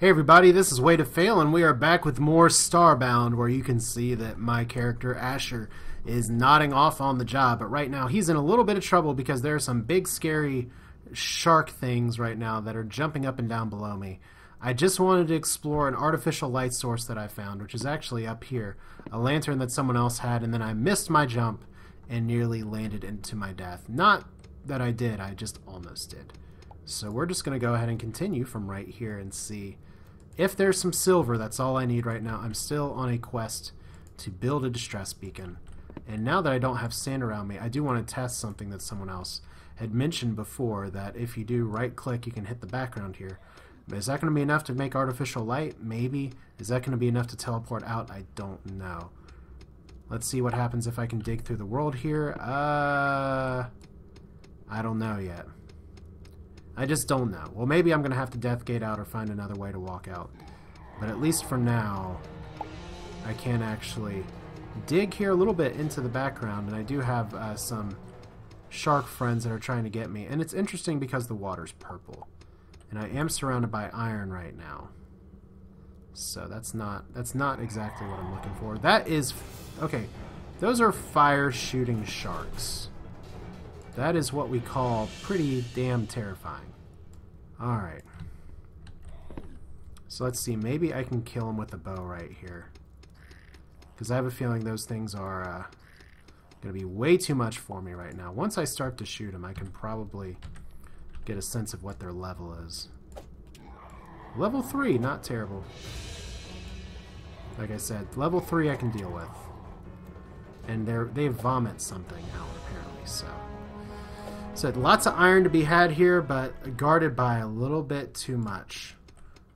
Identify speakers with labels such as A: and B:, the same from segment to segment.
A: Hey everybody, this is Way to Fail, and we are back with more Starbound, where you can see that my character, Asher, is nodding off on the job, but right now he's in a little bit of trouble because there are some big scary shark things right now that are jumping up and down below me. I just wanted to explore an artificial light source that I found, which is actually up here, a lantern that someone else had, and then I missed my jump and nearly landed into my death. Not that I did, I just almost did. So we're just going to go ahead and continue from right here and see if there's some silver. That's all I need right now. I'm still on a quest to build a distress beacon. And now that I don't have sand around me, I do want to test something that someone else had mentioned before, that if you do right click, you can hit the background here. But is that going to be enough to make artificial light? Maybe. Is that going to be enough to teleport out? I don't know. Let's see what happens if I can dig through the world here. I don't know yet. I just don't know. Well, maybe I'm going to have to death gate out or find another way to walk out. But at least for now, I can actually dig here a little bit into the background, and I do have some shark friends that are trying to get me. And it's interesting because the water's purple. And I am surrounded by iron right now. So that's not exactly what I'm looking for. That is... okay, those are fire shooting sharks. That is what we call pretty damn terrifying. Alright. So let's see. Maybe I can kill him with a bow right here. Because I have a feeling those things are going to be way too much for me right now. Once I start to shoot them, I can probably get a sense of what their level is. Level 3, not terrible. Like I said, level 3 I can deal with. And they vomit something out, apparently, so... So lots of iron to be had here, but guarded by a little bit too much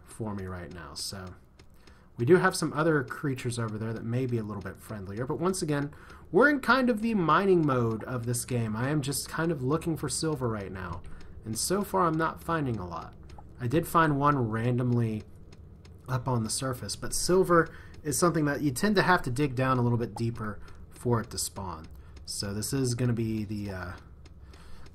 A: for me right now. So we do have some other creatures over there that may be a little bit friendlier. But once again, we're in kind of the mining mode of this game. I am just kind of looking for silver right now. And so far I'm not finding a lot. I did find one randomly up on the surface. But silver is something that you tend to have to dig down a little bit deeper for it to spawn. So this is going to be the...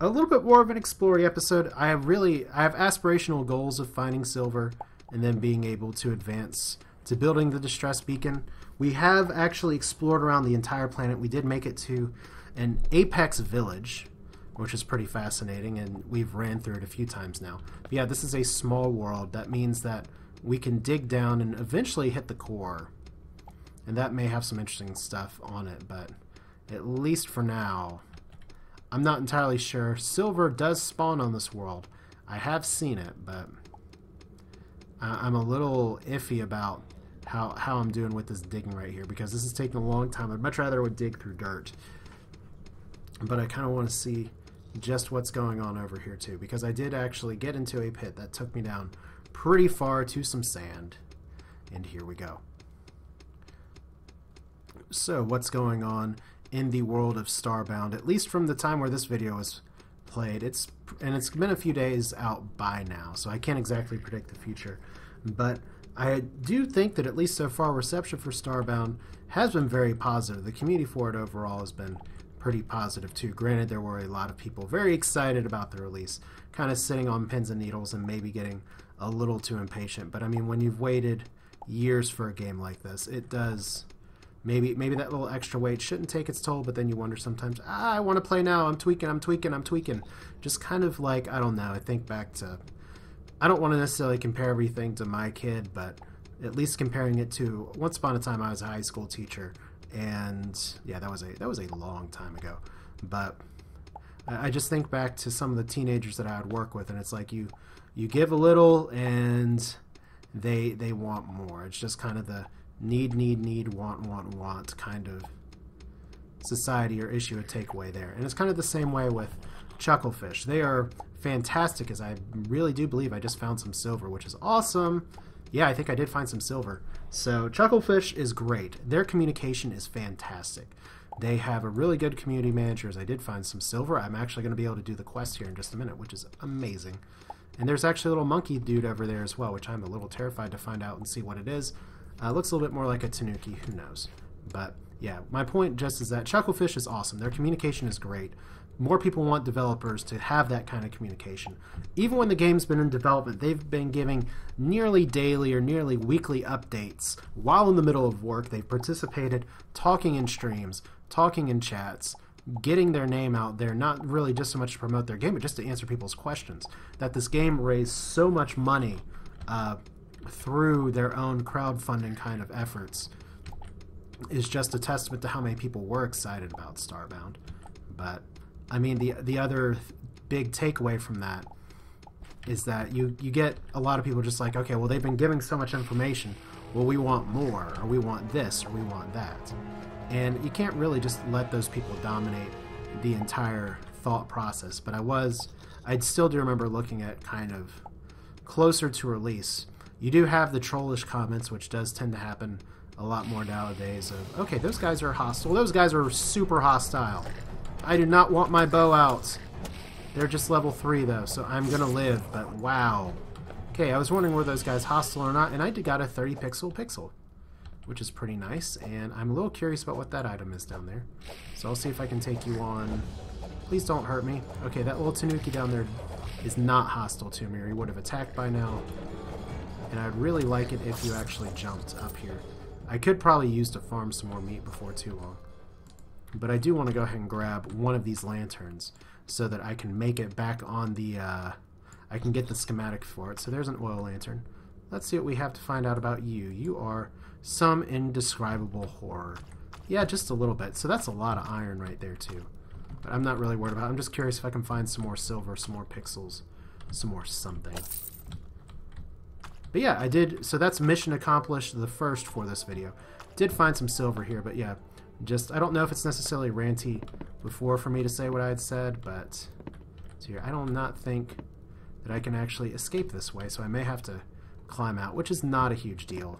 A: a little bit more of an exploring episode. I have aspirational goals of finding silver and then being able to advance to building the distress beacon. We have actually explored around the entire planet. We did make it to an Apex village, which is pretty fascinating, and we've ran through it a few times now. But yeah, this is a small world. That means that we can dig down and eventually hit the core. And that may have some interesting stuff on it, but at least for now... I'm not entirely sure. Silver does spawn on this world. I have seen it, but I'm a little iffy about how I'm doing with this digging right here, because this is taking a long time. I'd much rather would dig through dirt. But I kind of want to see just what's going on over here too, because I did actually get into a pit that took me down pretty far to some sand. And here we go. So what's going on in the world of Starbound, at least from the time where this video was played? It's been a few days out by now, so I can't exactly predict the future. But I do think that at least so far, reception for Starbound has been very positive. The community for it overall has been pretty positive too. Granted, there were a lot of people very excited about the release, kind of sitting on pins and needles and maybe getting a little too impatient. But I mean, when you've waited years for a game like this, it does... Maybe that little extra weight shouldn't take its toll, but then you wonder sometimes, I want to play now, I'm tweaking. Just kind of like, I don't know, I think back to, I don't want to necessarily compare everything to my kid, but at least comparing it to, once upon a time I was a high school teacher, and yeah, that was a long time ago. But I just think back to some of the teenagers that I would work with, and it's like you give a little, and they want more. It's just kind of the need, want kind of society or issue or takeaway there. And it's kind of the same way with Chucklefish. They are fantastic, as I really do believe I just found some silver, which is awesome. Yeah, I think I did find some silver. So Chucklefish is great. Their communication is fantastic. They have a really good community manager, as I did find some silver. I'm actually going to be able to do the quest here in just a minute, which is amazing. And there's actually a little monkey dude over there as well, which I'm a little terrified to find out and see what it is. Looks a little bit more like a tanuki, who knows. But yeah, my point just is that Chucklefish is awesome. Their communication is great. More people want developers to have that kind of communication. Even when the game's been in development, they've been giving nearly daily or nearly weekly updates while in the middle of work. They've participated, talking in streams, talking in chats, getting their name out there, not really just so much to promote their game, but just to answer people's questions. That this game raised so much money through their own crowdfunding kind of efforts is just a testament to how many people were excited about Starbound. But I mean, the other big takeaway from that is that you get a lot of people just like, okay, well, they've been giving so much information. Well, we want more, or we want this, or we want that. And you can't really just let those people dominate the entire thought process. But I still do remember looking at kind of closer to release. You do have the trollish comments, which does tend to happen a lot more nowadays of, okay, those guys are hostile. Those guys are super hostile. I do not want my bow out. They're just level 3 though, so I'm gonna live, but wow. Okay, I was wondering were those guys hostile or not, and I got a 30 pixel, which is pretty nice, and I'm a little curious about what that item is down there. So I'll see if I can take you on. Please don't hurt me. Okay, that little Tanuki down there is not hostile to me, or he would have attacked by now. And I'd really like it if you actually jumped up here. I could probably use to farm some more meat before too long. But I do want to go ahead and grab one of these lanterns so that I can make it back on the, I can get the schematic for it. So there's an oil lantern. Let's see what we have to find out about you. You are some indescribable horror. Yeah, just a little bit. So that's a lot of iron right there too. But I'm not really worried about it. I'm just curious if I can find some more silver, some more pixels, some more something. But yeah, I did, so that's mission accomplished, the first for this video. Did find some silver here, but yeah, just, I don't know if it's necessarily ranty before for me to say what I had said, but so here, I do not think that I can actually escape this way, so I may have to climb out, which is not a huge deal.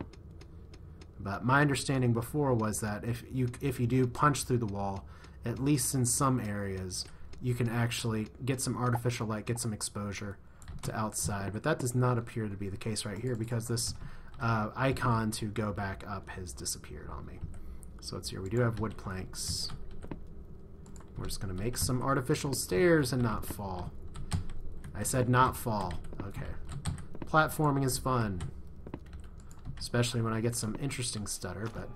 A: But my understanding before was that if you do punch through the wall, at least in some areas, you can actually get some artificial light, get some exposure to outside, but that does not appear to be the case right here because this icon to go back up has disappeared on me. So let's see here. We do have wood planks. We're just going to make some artificial stairs and not fall. I said not fall. Okay. Platforming is fun, especially when I get some interesting stutter, but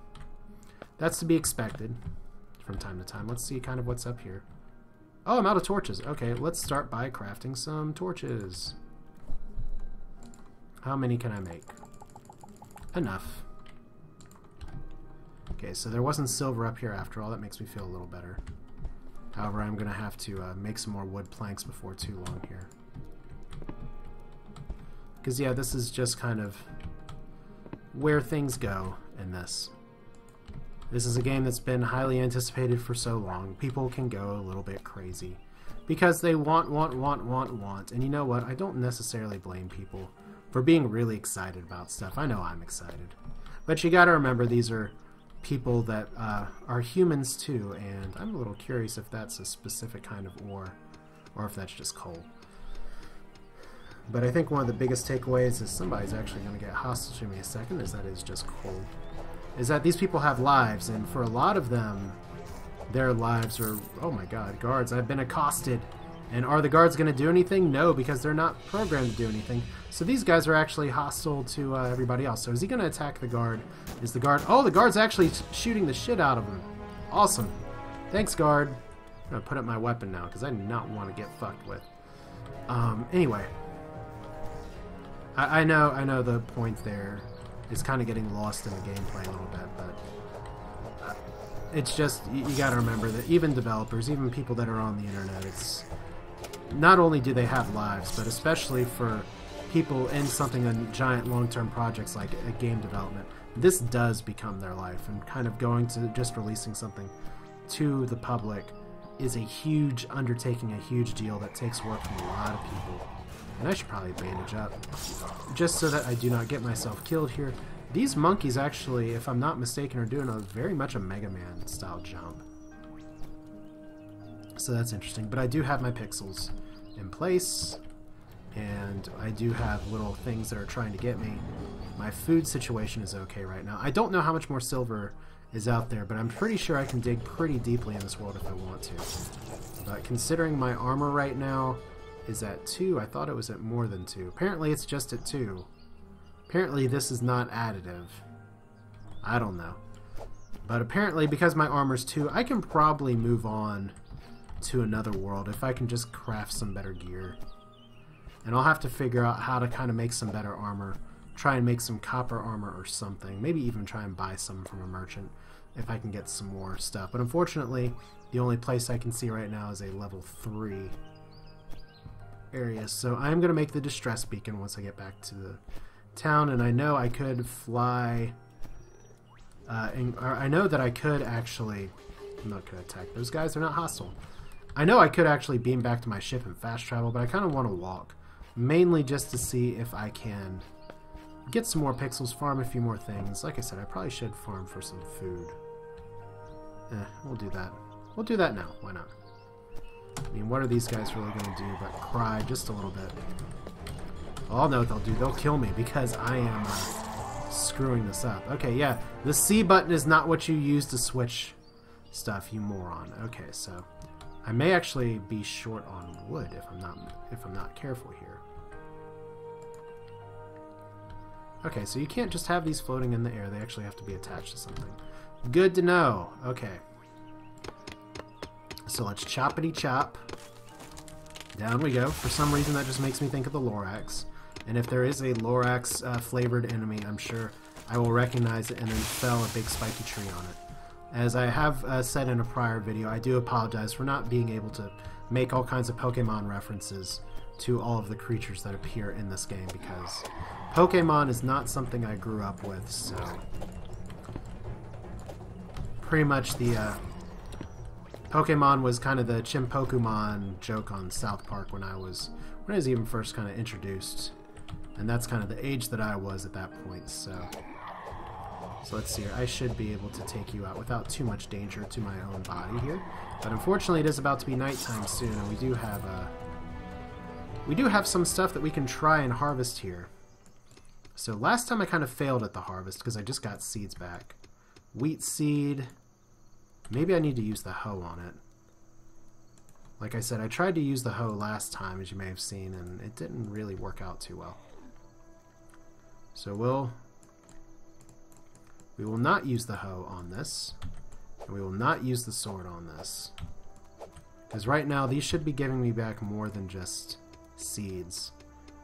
A: that's to be expected from time to time. Let's see kind of what's up here. Oh, I'm out of torches. Okay, let's start by crafting some torches. How many can I make? Enough. Okay, so there wasn't silver up here after all. That makes me feel a little better. However, I'm going to have to make some more wood planks before too long here. Because, yeah, this is just kind of where things go in this. This is a game that's been highly anticipated for so long. People can go a little bit crazy because they want. And you know what? I don't necessarily blame people for being really excited about stuff. I know I'm excited. But you gotta remember these are people that are humans too, and I'm a little curious if that's a specific kind of ore or if that's just coal. But I think one of the biggest takeaways is somebody's actually going to get hostile to me a second, is that is just coal. Is that these people have lives, and for a lot of them, their lives are, oh my god, guards, I've been accosted. And are the guards going to do anything? No, because they're not programmed to do anything. So these guys are actually hostile to everybody else. So is he going to attack the guard? Is the guard... Oh, the guard's actually shooting the shit out of him. Awesome. Thanks, guard. I'm going to put up my weapon now, because I do not want to get fucked with. Anyway. I know the point there is kind of getting lost in the gameplay a little bit, but it's just, you got to remember that even developers, even people that are on the internet, it's not only do they have lives, but especially for people in something in giant long-term projects like a game development, this does become their life, and kind of going to just releasing something to the public is a huge undertaking, a huge deal that takes work from a lot of people. And I should probably bandage up, just so that I do not get myself killed here. These monkeys actually, if I'm not mistaken, are doing very much a Mega Man style jump. So that's interesting. But I do have my pixels in place, and I do have little things that are trying to get me. My food situation is okay right now. I don't know how much more silver is out there, but I'm pretty sure I can dig pretty deeply in this world if I want to. But considering my armor right now is at 2, I thought it was at more than 2. Apparently it's just at 2. Apparently this is not additive. I don't know. But apparently because my armor's 2, I can probably move on to another world if I can just craft some better gear. And I'll have to figure out how to kind of make some better armor. Try and make some copper armor or something. Maybe even try and buy some from a merchant if I can get some more stuff. But unfortunately, the only place I can see right now is a level 3 area. So I'm going to make the distress beacon once I get back to the town. And I know I could fly... I know that I could actually... I'm not going to attack those guys. They're not hostile. I know I could actually beam back to my ship and fast travel, but I kind of want to walk. Mainly just to see if I can... get some more pixels, farm a few more things. Like I said, I probably should farm for some food. We'll do that. We'll do that now. Why not? I mean, what are these guys really going to do but cry just a little bit? Well, I'll know what they'll do. They'll kill me because I am screwing this up. Okay, yeah. The C button is not what you use to switch stuff, you moron. Okay, so I may actually be short on wood if I'm not careful here. Okay, so you can't just have these floating in the air. They actually have to be attached to something. Good to know. Okay. So let's choppity chop. Down we go. For some reason that just makes me think of the Lorax. And if there is a Lorax flavored enemy, I'm sure I will recognize it and then fell a big spiky tree on it. As I have said in a prior video, I do apologize for not being able to make all kinds of Pokemon references to all of the creatures that appear in this game, because Pokemon is not something I grew up with, so pretty much the Pokemon was kind of the Chimpokumon joke on South Park when I was even first kind of introduced, and that's kind of the age that I was at that point. So let's see here. I should be able to take you out without too much danger to my own body here, but unfortunately it is about to be nighttime soon, and we do have some stuff that we can try and harvest here. So last time I kind of failed at the harvest because I just got seeds back. Wheat seed. Maybe I need to use the hoe on it. Like I said, I tried to use the hoe last time, as you may have seen, and it didn't really work out too well. So we will not use the hoe on this, and we will not use the sword on this. Because right now, these should be giving me back more than just seeds.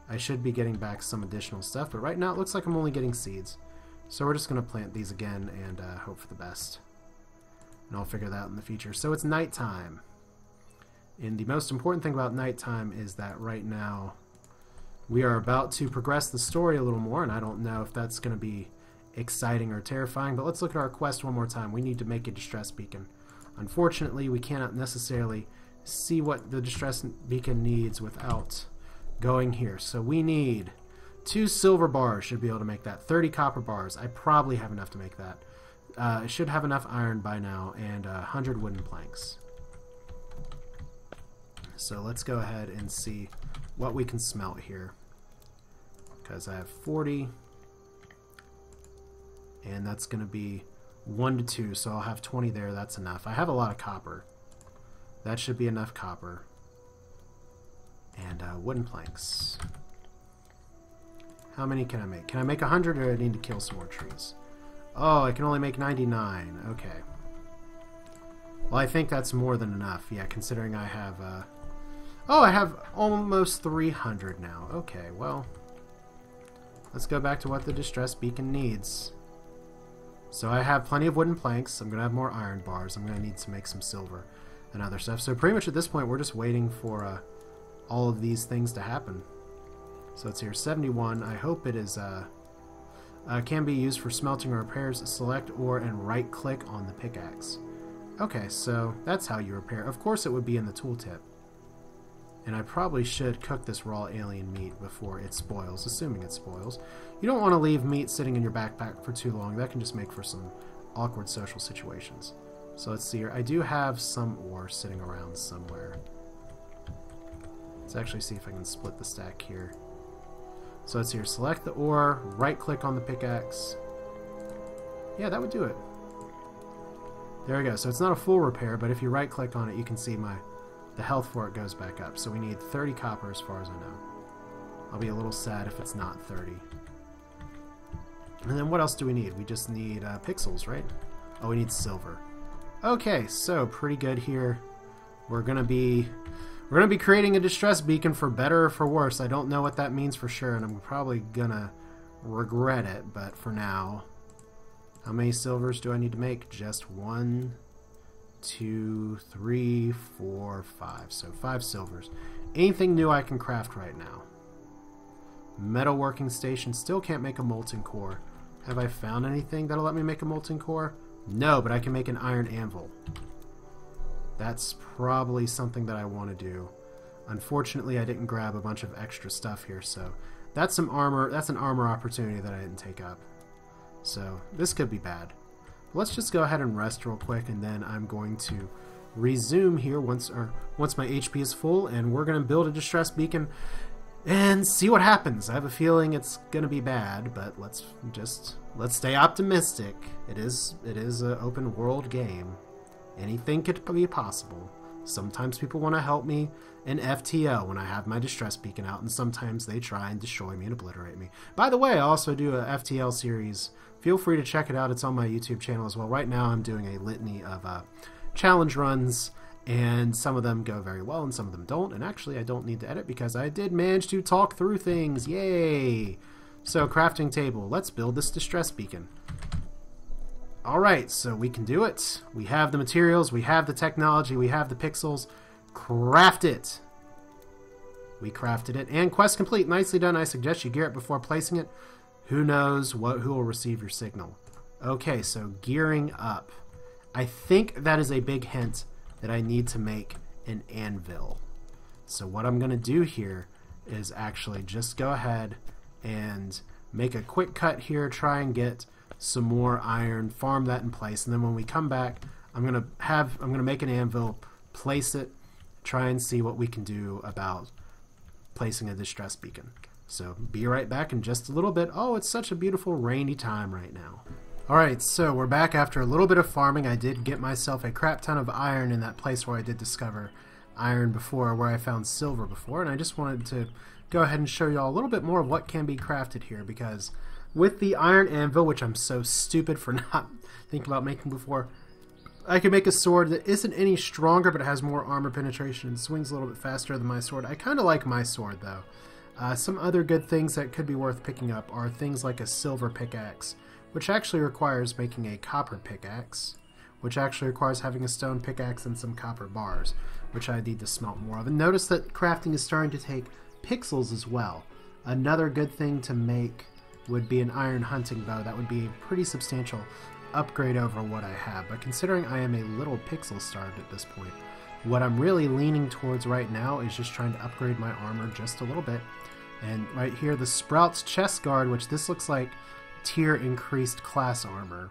A: I should be getting back some additional stuff, but right now it looks like I'm only getting seeds. So we're just going to plant these again and hope for the best. And I'll figure that out in the future. So it's nighttime. And the most important thing about nighttime is that right now we are about to progress the story a little more, and I don't know if that's going to be exciting or terrifying, but let's look at our quest one more time. We need to make a distress beacon. Unfortunately, we cannot necessarily see what the distress beacon needs without going here. So we need 2 silver bars, should be able to make that. 30 copper bars. I probably have enough to make that. I should have enough iron by now, and 100 wooden planks. So let's go ahead and see what we can smelt here. Because I have 40, and that's going to be 1 to 2, so I'll have 20 there. That's enough. I have a lot of copper. That should be enough copper. And wooden planks. How many can I make? Can I make 100, or do I need to kill some more trees? Oh, I can only make 99. Okay. Well, I think that's more than enough. Yeah, considering I have... Oh, I have almost 300 now. Okay, well... Let's go back to what the distress beacon needs. So I have plenty of wooden planks. I'm going to have more iron bars. I'm going to need to make some silver and other stuff. So pretty much at this point, we're just waiting for all of these things to happen. So it's here, 71. I hope it is can be used for smelting or repairs. Select ore and right click on the pickaxe. Okay, so that's how you repair. Of course it would be in the tooltip. And I probably should cook this raw alien meat before it spoils, assuming it spoils. You don't want to leave meat sitting in your backpack for too long. That can just make for some awkward social situations. So let's see here. I do have some ore sitting around somewhere. Let's actually see if I can split the stack here. So it's here. Select the ore, right click on the pickaxe. Yeah, that would do it. There we go. So it's not a full repair, but if you right click on it, you can see the health for it goes back up. So we need 30 copper as far as I know. I'll be a little sad if it's not 30. And then what else do we need? We just need pixels, right? Oh, we need silver. Okay, so pretty good here. We're gonna be creating a distress beacon for better or for worse. I don't know what that means for sure, and I'm probably gonna regret it, but for now, how many silvers do I need to make? Just 1, 2, 3, 4, 5. So 5 silvers. Anything new I can craft right now? Metalworking station. Still can't make a molten core. Have I found anything that'll let me make a molten core? No, but I can make an iron anvil. That's probably something that I want to do. Unfortunately, I didn't grab a bunch of extra stuff here, so that's some armor. That's an armor opportunity that I didn't take up. So this could be bad. Let's just go ahead and rest real quick, and then I'm going to resume here once my HP is full, and we're going to build a distress beacon and see what happens. I have a feeling it's going to be bad, but let's stay optimistic. It is an open world game. Anything could be possible. Sometimes people want to help me in FTL when I have my distress beacon out, and sometimes they try and destroy me and obliterate me. By the way, I also do a FTL series. Feel free to check it out. It's on my YouTube channel as well. Right now I'm doing a litany of challenge runs, and some of them go very well and some of them don't. And actually I don't need to edit because I did manage to talk through things. Yay! So crafting table. Let's build this distress beacon. Alright, so we can do it. We have the materials, we have the technology, we have the pixels. Craft it! We crafted it. And quest complete. Nicely done. I suggest you gear it before placing it. Who knows who will receive your signal. Okay, so gearing up. I think that is a big hint that I need to make an anvil. So what I'm going to do here is actually just go ahead and make a quick cut here, try and get some more iron, farm that in place, and then when we come back, I'm gonna make an anvil, place it, try and see what we can do about placing a distress beacon. So be right back in just a little bit. Oh, it's such a beautiful rainy time right now. Alright, so we're back after a little bit of farming. I did get myself a crap ton of iron in that place where I did discover iron before, where I found silver before, and I just wanted to go ahead and show you all a little bit more of what can be crafted here, because with the iron anvil, which I'm so stupid for not thinking about making before, I can make a sword that isn't any stronger, but it has more armor penetration and swings a little bit faster than my sword. I kind of like my sword, though. Some other good things that could be worth picking up are things like a silver pickaxe, which actually requires making a copper pickaxe, which actually requires having a stone pickaxe and some copper bars, which I need to smelt more of. And notice that crafting is starting to take pixels as well. Another good thing to make would be an iron hunting bow. That would be a pretty substantial upgrade over what I have. But considering I am a little pixel starved at this point, what I'm really leaning towards right now is just trying to upgrade my armor just a little bit. And right here, the Sprouts chest guard, which this looks like tier increased class armor.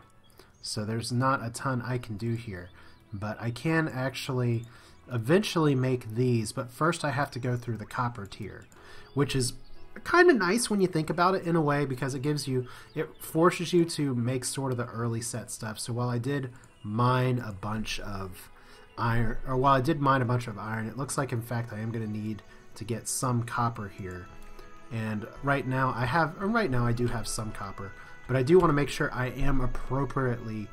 A: So there's not a ton I can do here. But I can actually eventually make these, but first I have to go through the copper tier, which is kind of nice when you think about it in a way, because it forces you to make sort of the early set stuff. So while I did mine a bunch of iron, it looks like in fact I am going to need to get some copper here. And right now I do have some copper, but I do want to make sure I am appropriately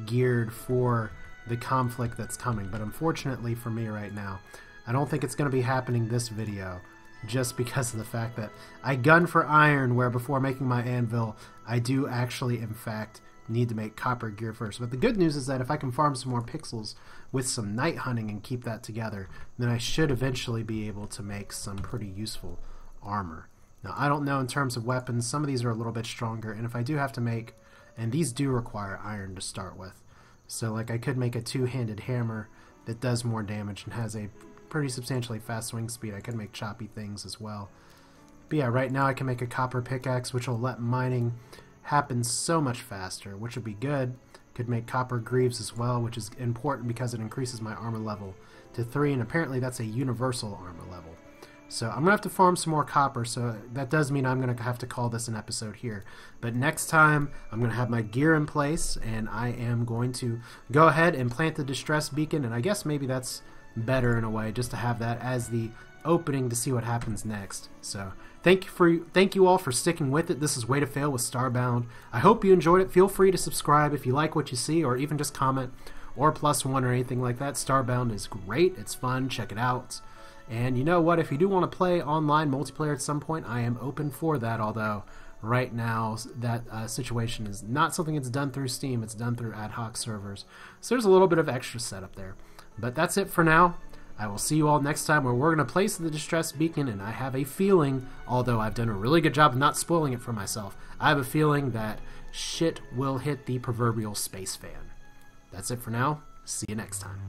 A: geared for the conflict that's coming. But unfortunately for me right now, I don't think it's going to be happening this video, just because of the fact that I gun for iron, where before making my anvil, I do actually, in fact, need to make copper gear first. But the good news is that if I can farm some more pixels with some night hunting and keep that together, then I should eventually be able to make some pretty useful armor. Now, I don't know in terms of weapons. Some of these are a little bit stronger, and if I do have to make, and these do require iron to start with. So, like, I could make a two-handed hammer that does more damage and has a pretty substantially fast swing speed. I could make choppy things as well. But yeah, right now I can make a copper pickaxe, which will let mining happen so much faster, which would be good. Could make copper greaves as well, which is important because it increases my armor level to 3, and apparently that's a universal armor level, So I'm going to have to farm some more copper, so that does mean I'm going to have to call this an episode here. But next time, I'm going to have my gear in place, and I am going to go ahead and plant the distress beacon, and I guess maybe that's better in a way, just to have that as the opening to see what happens next. So thank you all for sticking with it. This is Way to Fail with Starbound. I hope you enjoyed it. Feel free to subscribe if you like what you see, or even just comment, or +1 or anything like that. Starbound is great. It's fun. Check it out. And you know what? If you do want to play online multiplayer at some point, I am open for that, although right now that situation is not something that's done through Steam. It's done through ad hoc servers. So there's a little bit of extra setup there. But that's it for now. I will see you all next time, where we're going to place the distress beacon, and I have a feeling, although I've done a really good job of not spoiling it for myself, I have a feeling that shit will hit the proverbial space fan. That's it for now. See you next time.